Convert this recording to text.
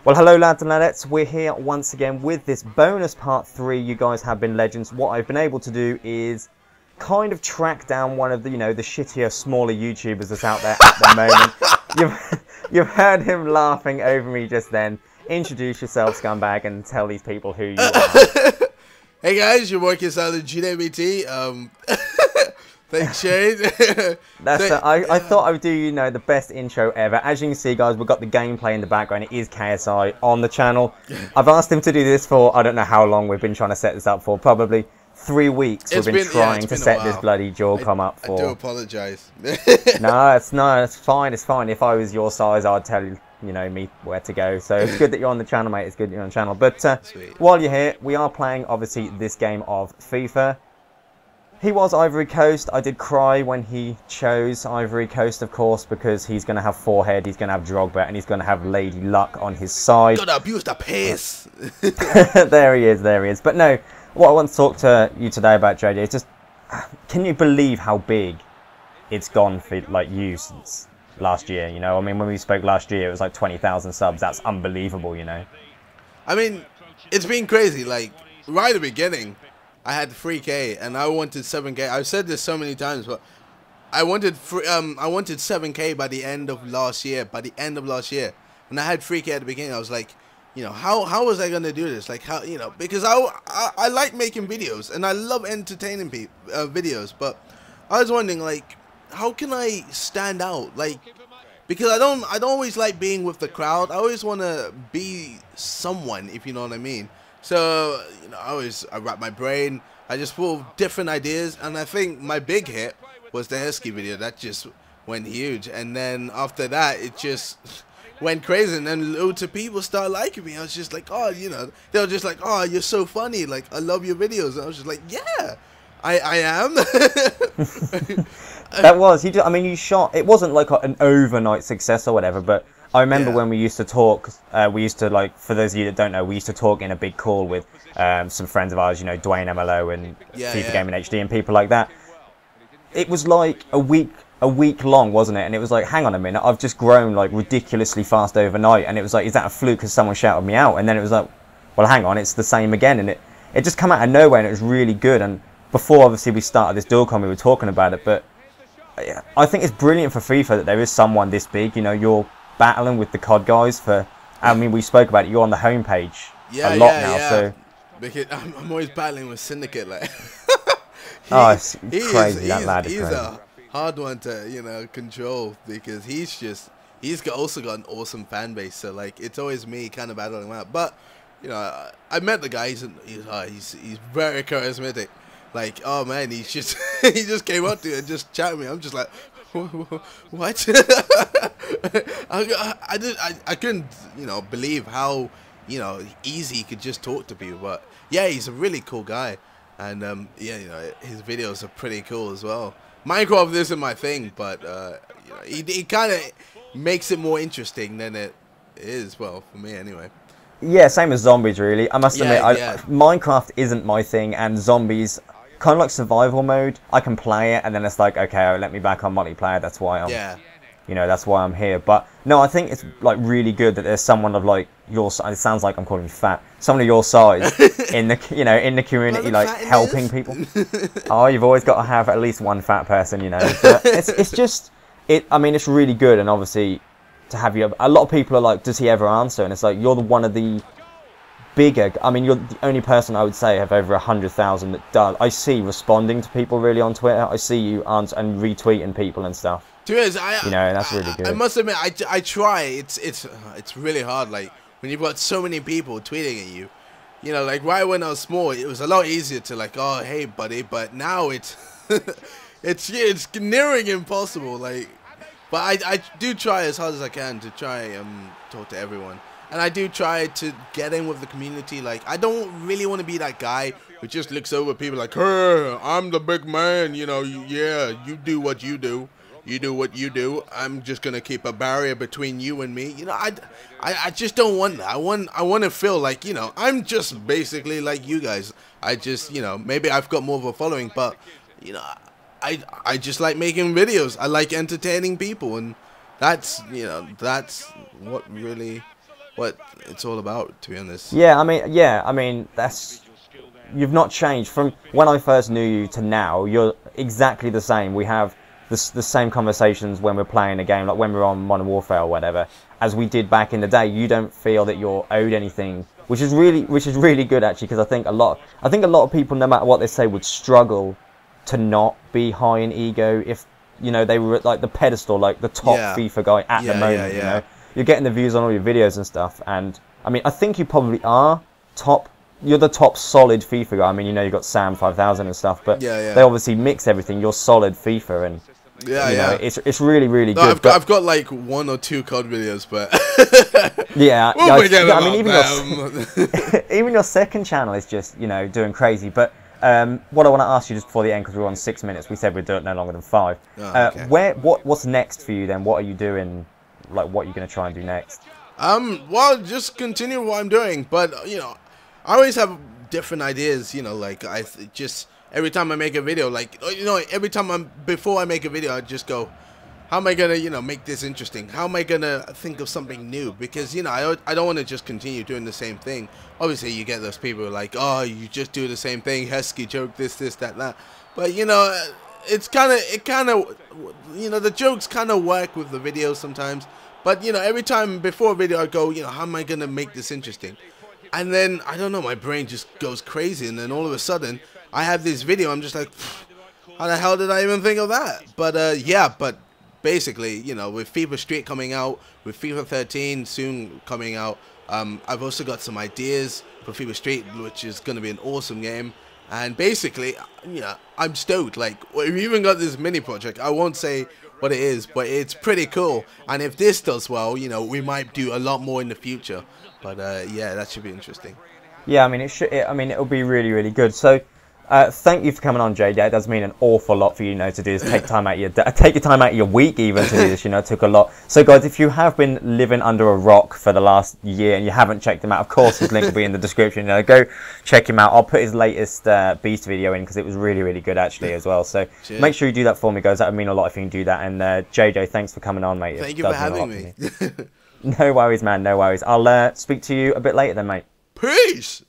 Well, hello lads and ladettes, we're here once again with this bonus part 3. You guys have been legends. What I've been able to do is kind of track down one of the, the shittier, smaller YouTubers that's out there at the moment. You've heard him laughing over me just then. Introduce yourself, scumbag, and tell these people who you are. Hey guys, your boy Ksiolajidebt. Thanks, Shane. I thought I would do, the best intro ever. As you can see, guys, we've got the gameplay in the background. It is KSI on the channel. I've asked him to do this for, I don't know how long we've been trying to set this up for. Probably 3 weeks we've been trying to set this bloody Comm up for. I do apologise. No, it's fine. It's fine. If I was your size, I'd tell you, me where to go. So it's good that you're on the channel, mate. It's good that you're on the channel. But while you're here, we are playing, obviously, this game of FIFA. He was Ivory Coast. I did cry when he chose Ivory Coast, of course, because he's going to have Forehead, he's going to have Drogba, and he's going to have Lady Luck on his side. Gotta abuse the pace. There he is. But no, what I want to talk to you today about, JD, is just, can you believe how big it's gone for, you since last year, I mean, when we spoke last year, it was like 20,000 subs. That's unbelievable, I mean, it's been crazy. Like, right at the beginning, I had 3K and I wanted 7K. I've said this so many times, but I wanted 7K by the end of last year. And I had 3K at the beginning. I was like, how was I gonna do this? Like, how, because I like making videos and I love entertaining people videos, but I was wondering, like, how can I stand out? Like, because I don't always like being with the crowd. I always want to be someone, if you know what I mean. So, I wrap my brain, I just pull different ideas, and I think my big hit was the Husky video. That just went huge, and then after that, it just went crazy, and then loads of people started liking me. I was just like, oh, they were just like, oh, you're so funny, like, I love your videos, and I was just like, yeah, I am. That was, you shot, it wasn't like an overnight success or whatever, but I remember when we used to talk, for those of you that don't know, we used to talk in a big call with some friends of ours, Dwayne MLO and FIFA Gaming HD and people like that. It was like a week long, wasn't it? And it was like, hang on a minute, I've just grown like ridiculously fast overnight. And it was like, is that a fluke because someone shouted me out? And then it was like, well, hang on, it's the same again. And it just come out of nowhere and it was really good. And before, obviously, we started this Comm, we were talking about it. But I think it's brilliant for FIFA that there is someone this big. You're battling with the COD guys for, I mean, we spoke about it, you're on the homepage a lot now, so because I'm always battling with Syndicate, like it's crazy. He's a hard one to control, because he's also got an awesome fan base, so like it's always me kind of battling him out. But I met the guy, he's very charismatic. Like, oh man, he just came up to you and just chatted me. I'm just like, what? I couldn't believe how easy he could just talk to people. But yeah, he's a really cool guy, and his videos are pretty cool as well. Minecraft isn't my thing, but he kind of makes it more interesting than it is. Well, for me anyway. Yeah, same as zombies, really. I must admit, Minecraft isn't my thing, and zombies, kind of like survival mode, I can play it and then it's like, okay, let me back on multiplayer. That's why that's why I'm here. But no, I think it's like really good that there's someone of like your size. It sounds like I'm calling you fat. Someone of your size in the in the community, like helping people. Oh, you've always got to have at least one fat person, But it's just I mean, it's really good, and obviously to have you. A lot of people are like, does he ever answer? And it's like, you're one of the bigger, I mean, you're the only person I would say have over 100,000 that does. I see responding to people really on Twitter. I see you answer and retweeting people and stuff. To be honest, that's really good. I must admit, I try. It's really hard. Like when you've got so many people tweeting at you, like right when I was small, it was a lot easier to like, oh hey buddy, but now it's it's nearing impossible. Like, but I do try as hard as I can to try talk to everyone. And I do try to get in with the community. Like, I don't really want to be that guy who just looks over people like, hey, I'm the big man, yeah, you do what you do. You do what you do. I'm just going to keep a barrier between you and me. I just don't want that. I want to feel like, I'm just basically like you guys. I just, maybe I've got more of a following, but, I just like making videos. I like entertaining people, and that's what really what it's all about, to be honest. Yeah, I mean, you've not changed from when I first knew you to now. You're exactly the same. We have the same conversations when we're playing a game, like when we're on Modern Warfare or whatever, as we did back in the day. You don't feel that you're owed anything, which is really good actually, because I think a lot of people, no matter what they say, would struggle to not be high in ego if, you know, they were like the pedestal, like the top FIFA guy at the moment. You know, you're getting the views on all your videos and stuff, and I mean, I think you probably are top. You're the top solid FIFA guy. I mean, you know, you've got Sam 5000 and stuff, but they obviously mix everything. You're solid FIFA, and you know, it's really good. I've got like 1 or 2 COD videos, but I mean, even your second channel is just, you know, doing crazy. But what I want to ask you just before the end, because we're on 6 minutes, we said we'd do it no longer than 5. What's next for you then? What are you doing? Like, what are you going to try and do next? Well, just continue what I'm doing, but you know, I always have different ideas, you know, like just every time I make a video, like, you know, every time before I make a video, I just go, how am I going to, you know, make this interesting? How am I going to think of something new? Because, you know, I don't want to just continue doing the same thing. Obviously, you get those people who are like, oh, you just do the same thing, Husky joke, this, that. But, you know, it kind of, you know, the jokes kind of work with the videos sometimes. But, you know, every time before a video, I go, you know, how am I going to make this interesting? And then, I don't know, my brain just goes crazy. And then all of a sudden, I have this video. I'm just like, how the hell did I even think of that? But, yeah, but basically, you know, with FIFA Street coming out, with FIFA 13 soon coming out, I've also got some ideas for FIFA Street, which is going to be an awesome game. And basically, you know, I'm stoked. Like, we've even got this mini project. I won't say what it is, but it's pretty cool. And if this does well, you know, we might do a lot more in the future. But yeah, that should be interesting. Yeah, I mean, it'll be really good. So, thank you for coming on, JJ. It does mean an awful lot for you, you know, to do this. Take time out of your week even to do this. You know, it took a lot. So, guys, if you have been living under a rock for the last year and you haven't checked him out, of course, his link will be in the description. You know, go check him out. I'll put his latest Beast video in because it was really good actually as well. So, make sure you do that for me, guys. That would mean a lot if you can do that. And JJ, thanks for coming on, mate. Thank you for having me. No worries, man. No worries. I'll speak to you a bit later then, mate. Peace!